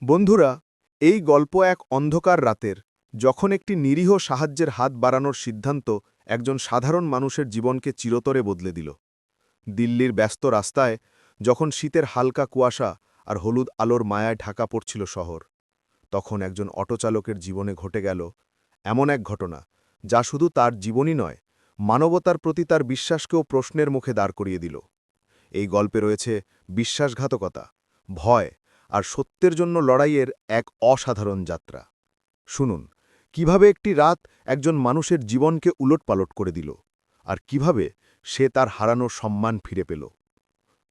বন্ধুরা, এই গল্প এক অন্ধকার রাতের, যখন একটি নিরীহ সাহায্যের হাত বাড়ানোর সিদ্ধান্ত একজন সাধারণ মানুষের জীবনকে চিরতরে বদলে দিল। দিল্লির ব্যস্ত রাস্তায় যখন শীতের হালকা কুয়াশা আর হলুদ আলোর মায়ায় ঢাকা পড়ছিল শহর, তখন একজন অটোচালকের জীবনে ঘটে গেল এমন এক ঘটনা, যা শুধু তার জীবনই নয়, মানবতার প্রতি তার বিশ্বাসকেও প্রশ্নের মুখে দাঁড় করিয়ে দিল। এই গল্পে রয়েছে বিশ্বাসঘাতকতা, ভয় আর সত্যের জন্য লড়াইয়ের এক অসাধারণ যাত্রা। শুনুন, কিভাবে একটি রাত একজন মানুষের জীবনকে উলটপালট করে দিল, আর কিভাবে সে তার হারানো সম্মান ফিরে পেল।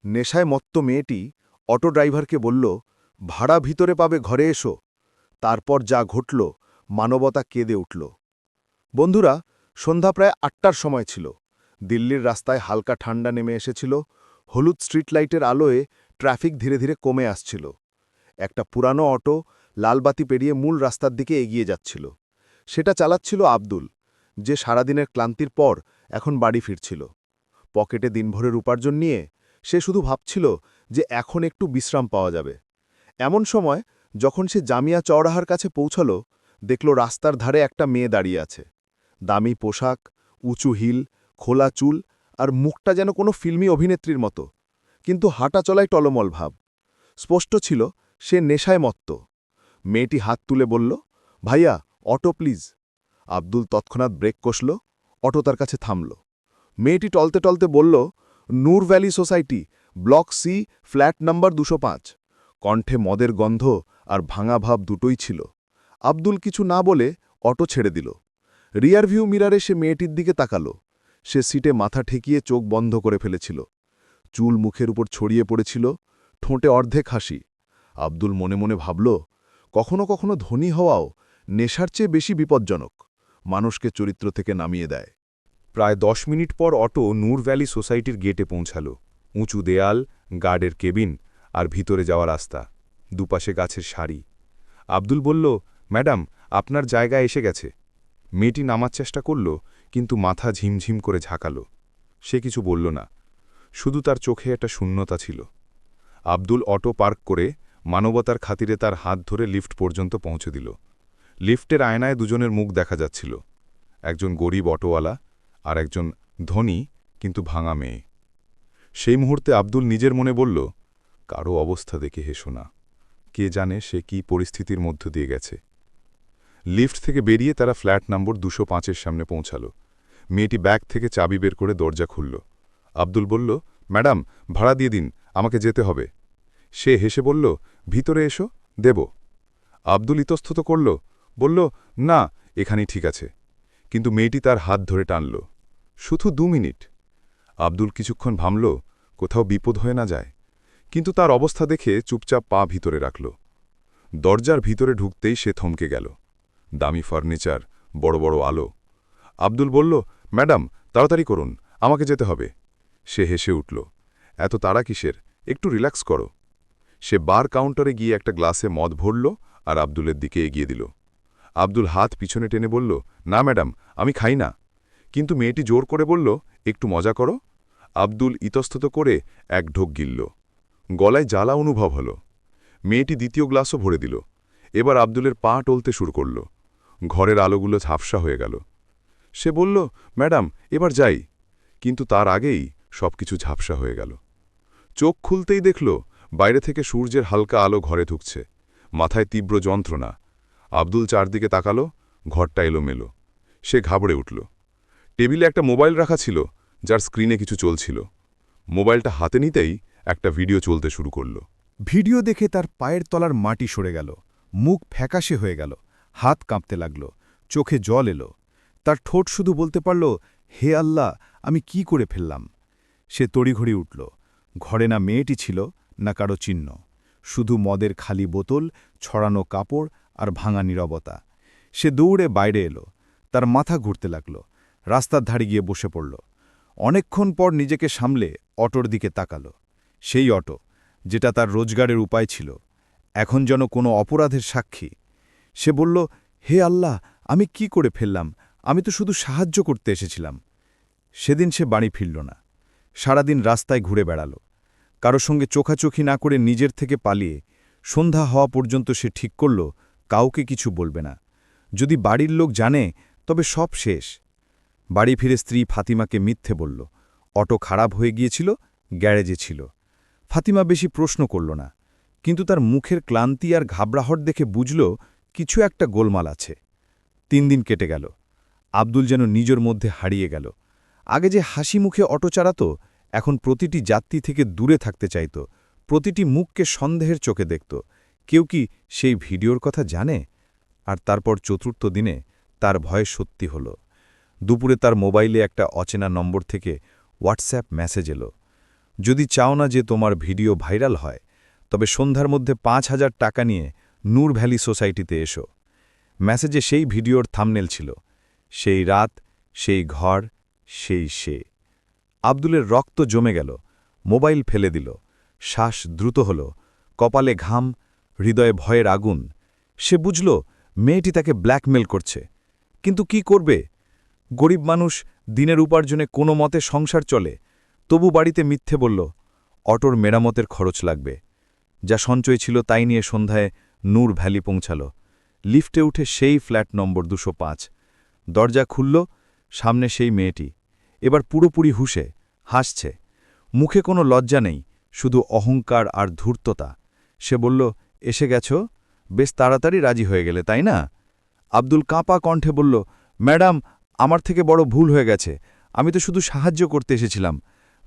নেশায় মত্ত মেয়েটি অটো ড্রাইভারকে বলল, ভাড়া ভিতরে পাবে, ঘরে এসো। তারপর যা ঘটল, মানবতা কেঁদে উঠল। বন্ধুরা, সন্ধ্যা প্রায় ৮টার সময় ছিল। দিল্লির রাস্তায় হালকা ঠান্ডা নেমে এসেছিল। হলুদ স্ট্রিট লাইটের আলোয় ট্রাফিক ধীরে ধীরে কমে আসছিল। একটা পুরানো অটো লালবাতি পেরিয়ে মূল রাস্তার দিকে এগিয়ে যাচ্ছিল। সেটা চালাচ্ছিল আব্দুল, যে সারাদিনের ক্লান্তির পর এখন বাড়ি ফিরছিল। পকেটে দিনভরের উপার্জন নিয়ে সে শুধু ভাবছিল যে এখন একটু বিশ্রাম পাওয়া যাবে। এমন সময় যখন সে জামিয়া চওড়াহার কাছে পৌঁছল, দেখল রাস্তার ধারে একটা মেয়ে দাঁড়িয়ে আছে। দামি পোশাক, উঁচু হিল, খোলা চুল আর মুখটা যেন কোনো ফিল্মি অভিনেত্রীর মতো, কিন্তু হাঁটা চলায় টলমল ভাব। স্পষ্ট ছিল সে নেশায় মত্ত। মেয়েটি হাত তুলে বলল, ভাইয়া, অটো প্লিজ। আব্দুল তৎক্ষণাৎ ব্রেক কষল। অটো তার কাছে থামল। মেয়েটি টলতে টলতে বলল, Noor valley society, block C, flat number ২০৫। কণ্ঠে মদের গন্ধ আর ভাঙা ভাব দুটোই ছিল। আব্দুল কিছু না বলে অটো ছেড়ে দিল। রিয়ারভিউ মিরারে সে মেয়েটির দিকে তাকাল। সে সিটে মাথা ঠেকিয়ে চোখ বন্ধ করে ফেলেছিল। চুল মুখের উপর ছড়িয়ে পড়েছিল, ঠোঁটে অর্ধেক হাসি। আব্দুল মনে মনে ভাবল, কখনো কখনো ধনী হওয়াও নেশার চেয়ে বেশি বিপজ্জনক, মানুষকে চরিত্র থেকে নামিয়ে দেয়। প্রায় ১০ মিনিট পর অটো নূর ভ্যালি সোসাইটির গেটে পৌঁছাল। উঁচু দেয়াল, গার্ডের কেবিন আর ভিতরে যাওয়া রাস্তা, দুপাশে গাছের সারি। আব্দুল বলল, ম্যাডাম, আপনার জায়গা এসে গেছে। মেয়েটি নামার চেষ্টা করল, কিন্তু মাথা ঝিমঝিম করে ঝাঁকাল। সে কিছু বলল না, শুধু তার চোখে একটা শূন্যতা ছিল। আব্দুল অটো পার্ক করে মানবতার খাতিরে তার হাত ধরে লিফট পর্যন্ত পৌঁছে দিল। লিফটের আয়নায় দুজনের মুখ দেখা যাচ্ছিল, একজন গরিব অটোওয়ালা আর একজন ধনী কিন্তু ভাঙা মেয়ে। সেই মুহূর্তে আব্দুল নিজের মনে বলল, কারো অবস্থা দেখে হেসো না, কে জানে সে কি পরিস্থিতির মধ্য দিয়ে গেছে। লিফট থেকে বেরিয়ে তারা ফ্ল্যাট নম্বর ২০৫-এর সামনে পৌঁছাল। মেয়েটি ব্যাগ থেকে চাবি বের করে দরজা খুলল। আব্দুল বলল, ম্যাডাম, ভাড়া দিয়ে দিন, আমাকে যেতে হবে। সে হেসে বলল, ভিতরে এসো, দেব। আব্দুল ইতস্তত করল, বলল, না, এখানেই ঠিক আছে। কিন্তু মেয়েটি তার হাত ধরে টানল। শুধু ২ মিনিট। আব্দুল কিছুক্ষণ ভাবল, কোথাও বিপদ হয়ে না যায়, কিন্তু তার অবস্থা দেখে চুপচাপ পা ভিতরে রাখল। দরজার ভিতরে ঢুকতেই সে থমকে গেল। দামি ফার্নিচার, বড় বড় আলো। আব্দুল বলল, ম্যাডাম, তাড়াতাড়ি করুন, আমাকে যেতে হবে। সে হেসে উঠল, এত তাড়া কিসের, একটু রিল্যাক্স করো। সে বার কাউন্টারে গিয়ে একটা গ্লাসে মদ ভরল আর আব্দুলের দিকে এগিয়ে দিল। আব্দুল হাত পিছনে টেনে বলল, না ম্যাডাম, আমি খাই না। কিন্তু মেয়েটি জোর করে বলল, একটু মজা করো। আব্দুল ইতস্তত করে এক ঢোক গিলল। গলায় জ্বালা অনুভব হল। মেয়েটি দ্বিতীয় গ্লাসও ভরে দিল। এবার আব্দুলের পা টলতে শুরু করল। ঘরের আলোগুলো ঝাপসা হয়ে গেল। সে বলল, ম্যাডাম, এবার যাই। কিন্তু তার আগেই সবকিছু ঝাপসা হয়ে গেল। চোখ খুলতেই দেখল বাইরে থেকে সূর্যের হালকা আলো ঘরে ঢুকছে। মাথায় তীব্র যন্ত্রণা। আব্দুল চারদিকে তাকালো, ঘরটা এলোমেলো। সে ঘাবড়ে উঠল। টেবিলে একটা মোবাইল রাখা ছিল, যার স্ক্রিনে কিছু চলছিল। মোবাইলটা হাতে নিতেই একটা ভিডিও চলতে শুরু করল। ভিডিও দেখে তার পায়ের তলার মাটি সরে গেল, মুখ ফ্যাকাশে হয়ে গেল, হাত কাঁপতে লাগল, চোখে জল এলো। তার ঠোঁট শুধু বলতে পারল, হে আল্লাহ, আমি কি করে ফেললাম। সে তড়িঘড়ি উঠল। ঘরে না মেয়েটি ছিল, না কারো চিহ্ন, শুধু মদের খালি বোতল, ছড়ানো কাপড় আর ভাঙা নীরবতা। সে দৌড়ে বাইরে এলো। তার মাথা ঘুরতে লাগল। রাস্তার ধারে গিয়ে বসে পড়ল। অনেকক্ষণ পর নিজেকে সামলে অটোর দিকে তাকাল। সেই অটো, যেটা তার রোজগারের উপায় ছিল, এখন যেন কোনো অপরাধের সাক্ষী। সে বলল, হে আল্লাহ, আমি কি করে ফেললাম, আমি তো শুধু সাহায্য করতে এসেছিলাম। সেদিন সে বাড়ি ফিরল না। সারাদিন রাস্তায় ঘুরে বেড়াল, কারো সঙ্গে চোখাচোখি না করে নিজের থেকে পালিয়ে, সন্ধ্যা হওয়া পর্যন্ত সে ঠিক করল কাউকে কিছু বলবে না। যদি বাড়ির লোক জানে তবে সব শেষ। বাড়ি ফিরে স্ত্রী ফাতিমাকে মিথ্যে বলল। অটো খারাপ হয়ে গিয়েছিল, গ্যারেজে ছিল। ফাতিমা বেশি প্রশ্ন করল না, কিন্তু তার মুখের ক্লান্তি আর ঘাবড়াহট দেখে বুঝল কিছু একটা গোলমাল আছে। 3 দিন কেটে গেল। আব্দুল যেন নিজের মধ্যে হারিয়ে গেল। আগে যে হাসি মুখে অটো চালাত, এখন প্রতিটি যাত্রী থেকে দূরে থাকতে চাইত, প্রতিটি মুখকে সন্দেহের চোখে দেখত। কেউ কি সেই ভিডিওর কথা জানে? আর তারপর চতুর্থ দিনে তার ভয় সত্যি হল। দুপুরে তার মোবাইলে একটা অচেনা নম্বর থেকে হোয়াটসঅ্যাপ মেসেজ এলো, যদি চাও না যে তোমার ভিডিও ভাইরাল হয়, তবে সন্ধ্যার মধ্যে ৫,০০০ টাকা নিয়ে নূর ভ্যালি সোসাইটিতে এসো। মেসেজে সেই ভিডিওর থাম্বনেল ছিল, সেই রাত, সেই ঘর, সে। আব্দুলের রক্ত জমে গেল, মোবাইল ফেলে দিল, শ্বাস দ্রুত হল, কপালে ঘাম, হৃদয়ে ভয়ের আগুন। সে বুঝল মেয়েটি তাকে ব্ল্যাকমেল করছে, কিন্তু কি করবে? গরিব মানুষ, দিনের উপার্জনে কোনো মতে সংসার চলে। তবু বাড়িতে মিথ্যে বলল, অটোর মেরামতের খরচ লাগবে। যা সঞ্চয় ছিল তাই নিয়ে সন্ধ্যায় নূর ভ্যালি পৌঁছাল। লিফটে উঠে সেই ফ্ল্যাট নম্বর 205। দরজা খুলল, সামনে সেই মেয়েটি, এবার পুরোপুরি হুঁশে, হাসছে। মুখে কোনো লজ্জা নেই, শুধু অহংকার আর ধূর্ততা। সে বলল, এসে গেছ? বেশ তাড়াতাড়ি রাজি হয়ে গেলে, তাই না? আব্দুল কাঁপা কণ্ঠে বলল, ম্যাডাম, আমার থেকে বড় ভুল হয়ে গেছে। আমি তো শুধু সাহায্য করতে এসেছিলাম।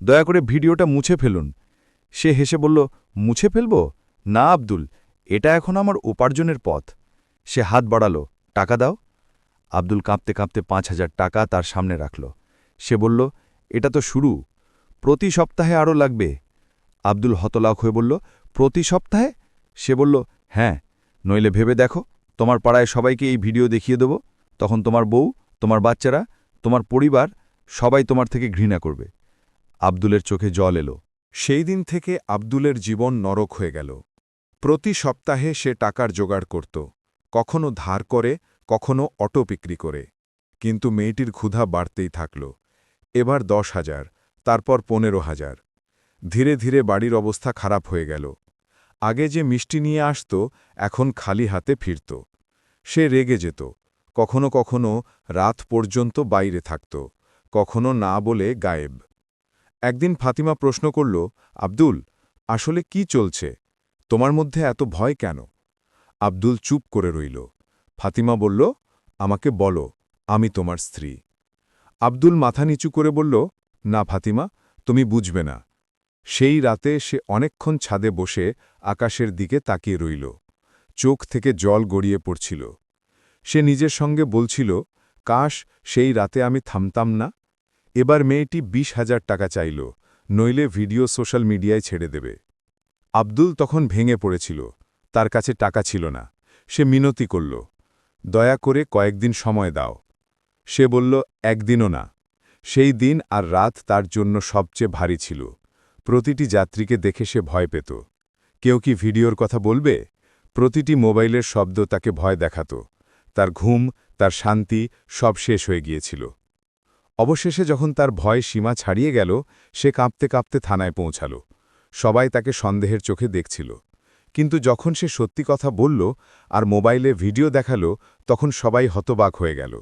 দয়া করে ভিডিওটা মুছে ফেলুন। সে হেসে বলল, মুছে ফেলব? না আব্দুল, এটা এখন আমার উপার্জনের পথ। সে হাত বাড়াল, টাকা দাও। আব্দুল কাঁপতে কাঁপতে ৫,০০০ টাকা তার সামনে রাখল। সে বলল, এটা তো শুরু, প্রতি সপ্তাহে আরও লাগবে। আব্দুল হতলাক হয়ে বলল, প্রতি সপ্তাহে? সে বলল, হ্যাঁ, নইলে ভেবে দেখো, তোমার পাড়ায় সবাইকে এই ভিডিও দেখিয়ে দেব, তখন তোমার বউ, তোমার বাচ্চারা, তোমার পরিবার সবাই তোমার থেকে ঘৃণা করবে। আব্দুলের চোখে জল এলো। সেই দিন থেকে আব্দুলের জীবন নরক হয়ে গেল। প্রতি সপ্তাহে সে টাকার জোগাড় করত, কখনো ধার করে, কখনো অটো বিক্রি করে। কিন্তু মেয়েটির ক্ষুধা বাড়তেই থাকল। এবার 10,000, তারপর 15,000। ধীরে ধীরে বাড়ির অবস্থা খারাপ হয়ে গেল। আগে যে মিষ্টি নিয়ে আসত, এখন খালি হাতে ফিরত। সে রেগে যেত, কখনো কখনো রাত পর্যন্ত বাইরে থাকত, কখনো না বলে গায়েব। একদিন ফাতিমা প্রশ্ন করল, আব্দুল, আসলে কি চলছে? তোমার মধ্যে এত ভয় কেন? আব্দুল চুপ করে রইল। ফাতিমা বলল, আমাকে বলো, আমি তোমার স্ত্রী। আব্দুল মাথা নিচু করে বলল, না ফাতিমা, তুমি বুঝবে না। সেই রাতে সে অনেকক্ষণ ছাদে বসে আকাশের দিকে তাকিয়ে রইল। চোখ থেকে জল গড়িয়ে পড়ছিল। সে নিজের সঙ্গে বলছিল, কাশ সেই রাতে আমি থামতাম না। এবার মেয়েটি 20,000 টাকা চাইল, নইলে ভিডিও সোশ্যাল মিডিয়ায় ছেড়ে দেবে। আব্দুল তখন ভেঙে পড়েছিল, তার কাছে টাকা ছিল না। সে মিনতি করল, দয়া করে কয়েকদিন সময় দাও। সে বলল, একদিনও না। সেই দিন আর রাত তার জন্য সবচেয়ে ভারী ছিল। প্রতিটি যাত্রীকে দেখে সে ভয় পেত। কেউ কি ভিডিওর কথা বলবে? প্রতিটি মোবাইলের শব্দ তাকে ভয় দেখাত। তার ঘুম, তার শান্তি সব শেষ হয়ে গিয়েছিল। অবশেষে যখন তার ভয় সীমা ছাড়িয়ে গেল, সে কাঁপতে কাঁপতে থানায় পৌঁছাল। সবাই তাকে সন্দেহের চোখে দেখছিল। কিন্তু যখন সে সত্যি কথা বলল আর মোবাইলে ভিডিও দেখাল, তখন সবাই হতবাক হয়ে গেল।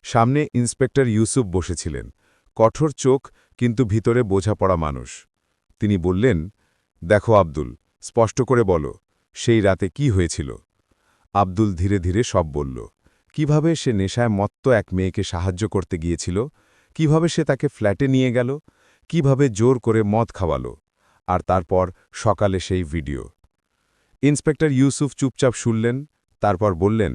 সামনে ইন্সপেক্টর ইউসুফ বসেছিলেন, কঠোর চোখ কিন্তু ভিতরে বোঝাপড়া মানুষ। তিনি বললেন, দেখো আব্দুল, স্পষ্ট করে বলো, সেই রাতে কি হয়েছিল? আব্দুল ধীরে ধীরে সব বলল। কিভাবে সে নেশায় মত্ত এক মেয়েকে সাহায্য করতে গিয়েছিল, কিভাবে সে তাকে ফ্ল্যাটে নিয়ে গেল, কিভাবে জোর করে মদ খাওয়ালো, আর তারপর সকালে সেই ভিডিও। ইন্সপেক্টর ইউসুফ চুপচাপ শুনলেন, তারপর বললেন,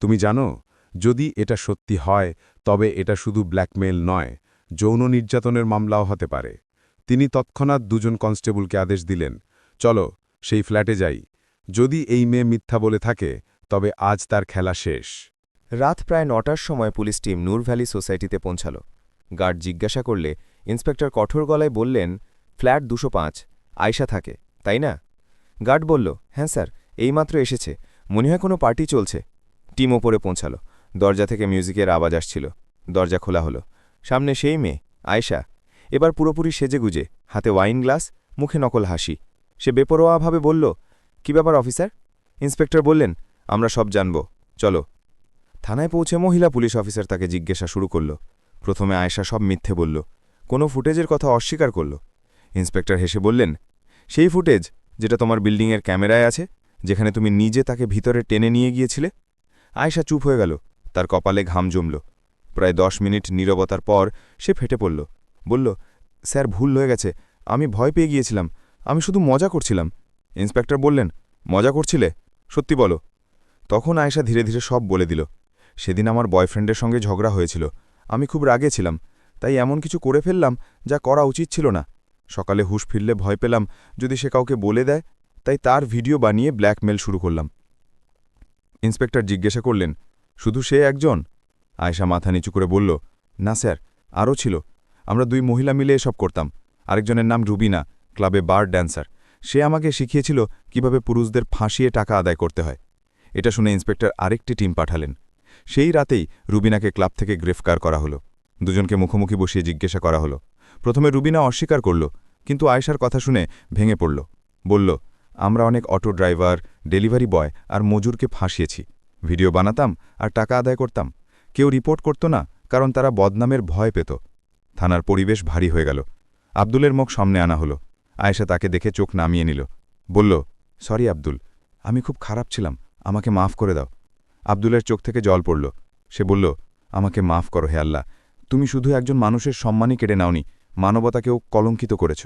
তুমি জানো, যদি এটা সত্যি হয় তবে এটা শুধু ব্ল্যাকমেইল নয়, যৌন নির্যাতনের মামলাও হতে পারে। তিনি তৎক্ষণাৎ 2জন কনস্টেবলকে আদেশ দিলেন, চলো সেই ফ্ল্যাটে যাই। যদি এই মেয়ে মিথ্যা বলে থাকে তবে আজ তার খেলা শেষ। রাত প্রায় 9টার সময় পুলিশ টিম নূর ভ্যালি সোসাইটিতে পৌঁছাল। গার্ড জিজ্ঞাসা করলে ইন্সপেক্টর কঠোর গলায় বললেন, ফ্ল্যাট 205, আয়শা থাকে, তাই না? গার্ড বলল, হ্যাঁ স্যার, এইমাত্র এসেছে, মনে হয় কোনো পার্টি চলছে। টিম ওপরে পৌঁছাল। দরজা থেকে মিউজিকের আওয়াজ আসছিল। দরজা খোলা হলো। সামনে সেই মেয়ে, আয়শা, এবার পুরোপুরি সেজেগুজে, হাতে ওয়াইন গ্লাস, মুখে নকল হাসি। সে বেপরোয়াভাবে বলল, কি ব্যাপার অফিসার? ইন্সপেক্টর বললেন, আমরা সব জানব, চলো। থানায় পৌঁছে মহিলা পুলিশ অফিসার তাকে জিজ্ঞাসা শুরু করল। প্রথমে আয়েশা সব মিথ্যে বলল, কোনো ফুটেজের কথা অস্বীকার করল। ইন্সপেক্টর হেসে বললেন, সেই ফুটেজ যেটা তোমার বিল্ডিংয়ের ক্যামেরায় আছে, যেখানে তুমি নিজে তাকে ভিতরে টেনে নিয়ে গিয়েছিলে। আয়েশা চুপ হয়ে গেল, তার কপালে ঘাম জমল। প্রায় 10 মিনিট নীরবতার পর সে ফেটে পড়ল, বলল, স্যার ভুল হয়ে গেছে, আমি ভয় পেয়ে গিয়েছিলাম, আমি শুধু মজা করছিলাম। ইন্সপেক্টর বললেন, মজা করছিলে? সত্যি বলো। তখন আয়েশা ধীরে ধীরে সব বলে দিল। সেদিন আমার বয়ফ্রেন্ডের সঙ্গে ঝগড়া হয়েছিল, আমি খুব রাগে ছিলাম, তাই এমন কিছু করে ফেললাম যা করা উচিত ছিল না। সকালে হুঁশ ফিরলে ভয় পেলাম যদি সে কাউকে বলে দেয়, তাই তার ভিডিও বানিয়ে ব্ল্যাকমেল শুরু করলাম। ইন্সপেক্টর জিজ্ঞাসা করলেন, শুধু সে একজন? আয়েশা মাথা নিচু করে বলল, না স্যার, আরও ছিল। আমরা 2 মহিলা মিলে এসব করতাম। আরেকজনের নাম রুবিনা, ক্লাবে বার ড্যান্সার। সে আমাকে শিখিয়েছিল কিভাবে পুরুষদের ফাঁসিয়ে টাকা আদায় করতে হয়। এটা শুনে ইন্সপেক্টর আরেকটি টিম পাঠালেন। সেই রাতেই রুবিনাকে ক্লাব থেকে গ্রেফতার করা হলো। দুজনকে মুখোমুখি বসিয়ে জিজ্ঞাসা করা হলো। প্রথমে রুবিনা অস্বীকার করল, কিন্তু আয়েশার কথা শুনে ভেঙে পড়ল। বলল, আমরা অনেক অটো ড্রাইভার, ডেলিভারি বয় আর মজুরকে ফাঁসিয়েছি। ভিডিও বানাতাম আর টাকা আদায় করতাম। কেউ রিপোর্ট করত না, কারণ তারা বদনামের ভয় পেত। থানার পরিবেশ ভারী হয়ে গেল। আব্দুলের মুখ সামনে আনা হলো। আয়েশা তাকে দেখে চোখ নামিয়ে নিল, বলল, সরি আব্দুল, আমি খুব খারাপ ছিলাম, আমাকে মাফ করে দাও। আব্দুলের চোখ থেকে জল পড়ল। সে বলল, আমাকে মাফ করো হে আল্লাহ, তুমি শুধু একজন মানুষের সম্মানই কেড়ে নাওনি, মানবতাকেও কলঙ্কিত করেছ।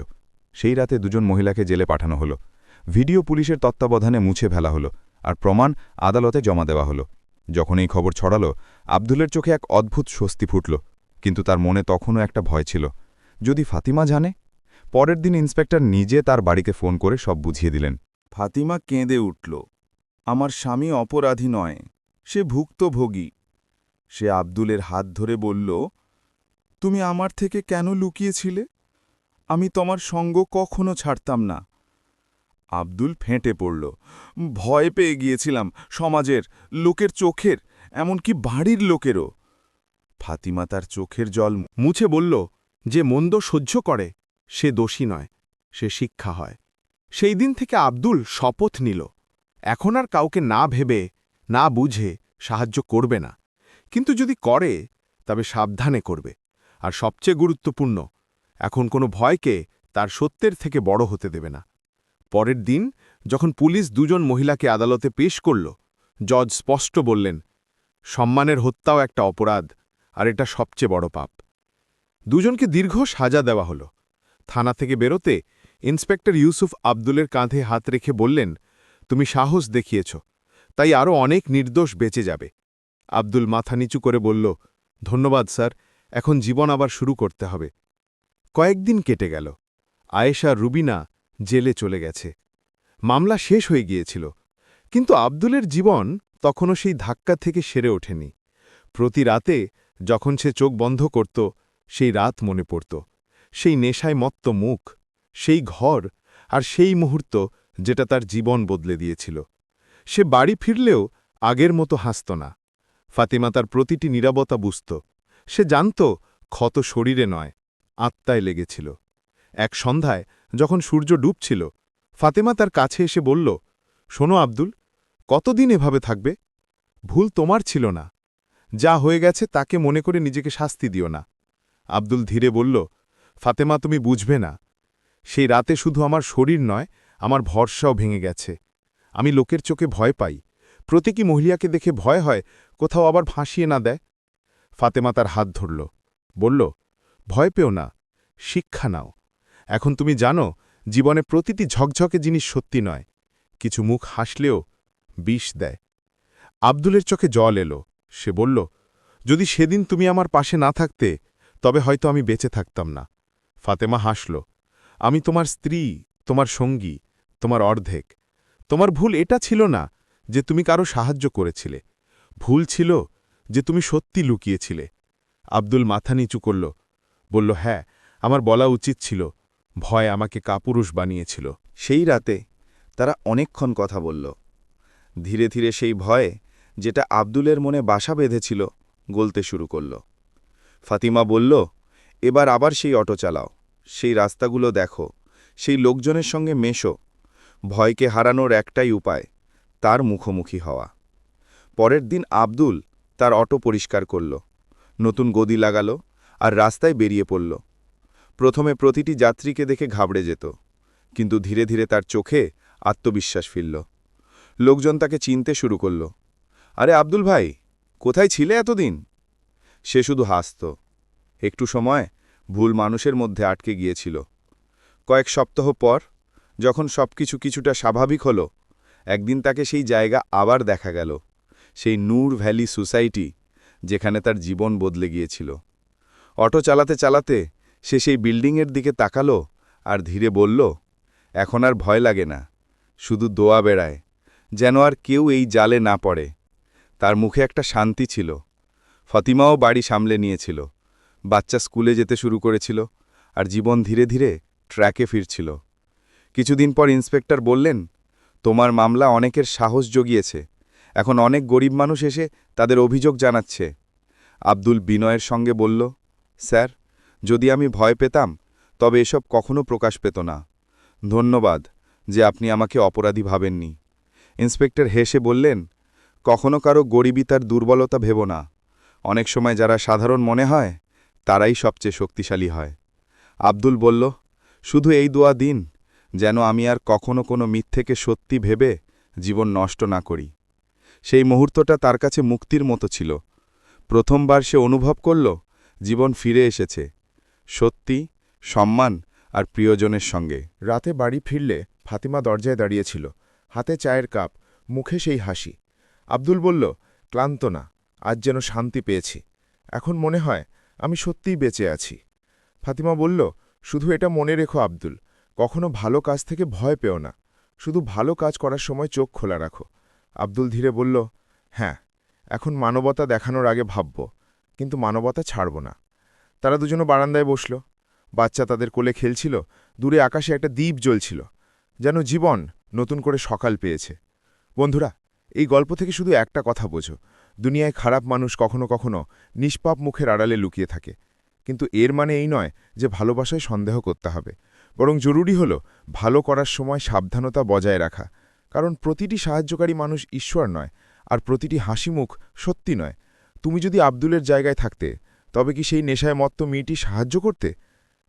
সেই রাতে 2 মহিলাকে জেলে পাঠানো হলো। ভিডিও পুলিশের তত্ত্বাবধানে মুছে ফেলা হলো, আর প্রমাণ আদালতে জমা দেওয়া হলো। যখন এই খবর ছড়ালো, আব্দুলের চোখে এক অদ্ভুত স্বস্তি ফুটল, কিন্তু তার মনে তখনও একটা ভয় ছিল, যদি ফাতিমা জানে। পরের দিন ইন্সপেক্টর নিজে তার বাড়িতে ফোন করে সব বুঝিয়ে দিলেন। ফাতিমা কেঁদে উঠল। আমার স্বামী অপরাধী নয়, সে ভুক্তভোগী। সে আব্দুলের হাত ধরে বলল, তুমি আমার থেকে কেন লুকিয়েছিলে? আমি তোমার সঙ্গ কখনো ছাড়তাম না। আব্দুল ফেঁটে পড়ল, ভয় পেয়ে গিয়েছিলাম, সমাজের, লোকের চোখের, এমনকি বাড়ির লোকেরও। ফাতিমা তার চোখের জল মুছে বলল, যে মন্দ সহ্য করে সে দোষী নয়, সে শিক্ষা হয়। সেই দিন থেকে আব্দুল শপথ নিল, এখন আর কাউকে না ভেবে, না বুঝে সাহায্য করবে না, কিন্তু যদি করে তবে সাবধানে করবে। আর সবচেয়ে গুরুত্বপূর্ণ, এখন কোনো ভয়কে তার সত্যের থেকে বড় হতে দেবে না। পরের দিন যখন পুলিশ 2 মহিলাকে আদালতে পেশ করল, জজ স্পষ্ট বললেন, সম্মানের হত্যাও একটা অপরাধ, আর এটা সবচেয়ে বড় পাপ। 2জনকে দীর্ঘ সাজা দেওয়া হলো। থানা থেকে বেরোতে ইন্সপেক্টর ইউসুফ আব্দুলের কাঁধে হাত রেখে বললেন, তুমি সাহস দেখিয়েছ, তাই আরও অনেক নির্দোষ বেঁচে যাবে। আব্দুল মাথা নিচু করে বলল, ধন্যবাদ স্যার, এখন জীবন আবার শুরু করতে হবে। কয়েকদিন কেটে গেল। আয়েশা রুবিনা জেলে চলে গেছে। মামলা শেষ হয়ে গিয়েছিল, কিন্তু আব্দুলের জীবন তখনও সেই ধাক্কা থেকে সেরে ওঠেনি। প্রতি রাতে যখন সে চোখ বন্ধ করত, সেই রাত মনে পড়ত, সেই নেশায় মত্ত মুখ, সেই ঘর, আর সেই মুহূর্ত যেটা তার জীবন বদলে দিয়েছিল। সে বাড়ি ফিরলেও আগের মতো হাসত না। ফাতিমা তার প্রতিটি নীরবতা বুঝত। সে জানত ক্ষত শরীরে নয়, আত্মায় লেগেছিল। এক সন্ধ্যায় যখন সূর্য ডুবছিল, ফাতেমা তার কাছে এসে বলল, শোনো আব্দুল, কতদিন এভাবে থাকবে? ভুল তোমার ছিল না, যা হয়ে গেছে তাকে মনে করে নিজেকে শাস্তি দিও না। আব্দুল ধীরে বলল, ফাতেমা, তুমি বুঝবে না, সেই রাতে শুধু আমার শরীর নয়, আমার ভরসাও ভেঙে গেছে। আমি লোকের চোখে ভয় পাই, প্রতীকী মহিলাকে দেখে ভয় হয় কোথাও আবার ফাঁসিয়ে না দেয়। ফাতেমা তার হাত ধরল, বলল, ভয় পেও না, শিক্ষা নাও। এখন তুমি জানো, জীবনে প্রতিটি ঝকঝকে জিনিস সত্যি নয়, কিছু মুখ হাসলেও বিষ দেয়। আব্দুলের চোখে জল এলো। সে বলল, যদি সেদিন তুমি আমার পাশে না থাকতে, তবে হয়তো আমি বেঁচে থাকতাম না। ফাতেমা হাসল, আমি তোমার স্ত্রী, তোমার সঙ্গী, তোমার অর্ধেক। তোমার ভুল এটা ছিল না যে তুমি কারো সাহায্য করেছিলে, ভুল ছিল যে তুমি সত্যি লুকিয়েছিলে। আব্দুল মাথা নিচু করল, বলল, হ্যাঁ, আমার বলা উচিত ছিল, ভয় আমাকে কাপুরুষ বানিয়েছিল। সেই রাতে তারা অনেকক্ষণ কথা বলল। ধীরে ধীরে সেই ভয়ে, যেটা আব্দুলের মনে বাসা বেঁধেছিল, গলতে শুরু করল। ফাতিমা বলল, এবার আবার সেই অটো চালাও, সেই রাস্তাগুলো দেখো, সেই লোকজনের সঙ্গে মেশো। ভয়কে হারানোর একটাই উপায়, তার মুখোমুখি হওয়া। পরের দিন আব্দুল তার অটো পরিষ্কার করল, নতুন গদি লাগালো আর রাস্তায় বেরিয়ে পড়ল। প্রথমে প্রতিটি যাত্রীকে দেখে ঘাবড়ে যেত, কিন্তু ধীরে ধীরে তার চোখে আত্মবিশ্বাস ফিরল। লোকজন তাকে চিনতে শুরু করল। আরে আব্দুল ভাই, কোথায় ছিলে এতদিন? সে শুধু হাসত। একটু সময় ভুল মানুষের মধ্যে আটকে গিয়েছিল। কয়েক সপ্তাহ পর, যখন সবকিছু কিছুটা স্বাভাবিক হল, একদিন তাকে সেই জায়গা আবার দেখা গেল, সেই নূর ভ্যালি সোসাইটি, যেখানে তার জীবন বদলে গিয়েছিল। অটো চালাতে চালাতে সে সেই বিল্ডিংয়ের দিকে তাকালো আর ধীরে বলল, এখন আর ভয় লাগে না, শুধু দোয়া বেড়ায়, যেন আর কেউ এই জালে না পড়ে। তার মুখে একটা শান্তি ছিল। ফতিমাও বাড়ি সামলে নিয়েছিল, বাচ্চা স্কুলে যেতে শুরু করেছিল, আর জীবন ধীরে ধীরে ট্র্যাকে ফিরছিল। কিছুদিন পর ইন্সপেক্টর বললেন, তোমার মামলা অনেকের সাহস জগিয়েছে, এখন অনেক গরিব মানুষ এসে তাদের অভিযোগ জানাচ্ছে। আব্দুল বিনয়ের সঙ্গে বলল, স্যার, যদি আমি ভয় পেতাম তবে এসব কখনো প্রকাশ পেত না। ধন্যবাদ যে আপনি আমাকে অপরাধী ভাবেননি। ইন্সপেক্টর হেসে বললেন, কখনো কারো গরিবী তার দুর্বলতা ভেব না, অনেক সময় যারা সাধারণ মনে হয় তারাই সবচেয়ে শক্তিশালী হয়। আব্দুল বলল, শুধু এই দোয়া দিন যেন আমি আর কখনো কোনো মিথ্যেকে সত্যি ভেবে জীবন নষ্ট না করি। সেই মুহূর্তটা তার কাছে মুক্তির মতো ছিল। প্রথমবার সে অনুভব করল জীবন ফিরে এসেছে, সত্যি, সম্মান আর প্রিয়জনের সঙ্গে। রাতে বাড়ি ফিরলে ফাতিমা দরজায় দাঁড়িয়েছিল, হাতে চায়ের কাপ, মুখে সেই হাসি। আব্দুল বলল, ক্লান্ত না, আজ যেন শান্তি পেয়েছি। এখন মনে হয় আমি সত্যিই বেঁচে আছি। ফাতিমা বলল, শুধু এটা মনে রেখো আব্দুল, কখনো ভালো কাজ থেকে ভয় পেও না, শুধু ভালো কাজ করার সময় চোখ খোলা রাখো। আব্দুল ধীরে বলল, হ্যাঁ, এখন মানবতা দেখানোর আগে ভাবব, কিন্তু মানবতা ছাড়ব না। তারা দুজনও বারান্দায় বসল। বাচ্চা তাদের কোলে খেলছিল, দূরে আকাশে একটা দ্বীপ জ্বলছিল, যেন জীবন নতুন করে সকাল পেয়েছে। বন্ধুরা, এই গল্প থেকে শুধু একটা কথা বোঝো, দুনিয়ায় খারাপ মানুষ কখনো কখনো নিষ্পাপ মুখের আড়ালে লুকিয়ে থাকে, কিন্তু এর মানে এই নয় যে ভালোবাসায় সন্দেহ করতে হবে, বরং জরুরি হল ভালো করার সময় সাবধানতা বজায় রাখা। কারণ প্রতিটি সাহায্যকারী মানুষ ঈশ্বর নয়, আর প্রতিটি হাসিমুখ সত্যি নয়। তুমি যদি আব্দুলের জায়গায় থাকতে, তবে কি সেই নেশায় মত্ত মেয়েটি সাহায্য করতে,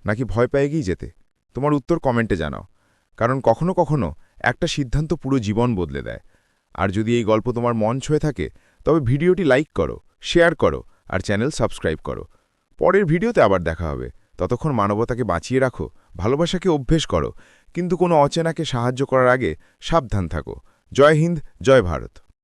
নাকি ভয় পেয়ে গিয়ে যেতে? তোমার উত্তর কমেন্টে জানাও, কারণ কখনো কখনো একটা সিদ্ধান্ত পুরো জীবন বদলে দেয়। আর যদি এই গল্প তোমার মন ছুঁয়ে থাকে, তবে ভিডিওটি লাইক করো, শেয়ার করো আর চ্যানেল সাবস্ক্রাইব করো। পরের ভিডিওতে আবার দেখা হবে। ততক্ষণ মানবতাকে বাঁচিয়ে রাখো, ভালোবাসাকে অভ্যেস করো, কিন্তু কোনো অচেনাকে সাহায্য করার আগে সাবধান থাকো। জয় হিন্দ, জয় ভারত।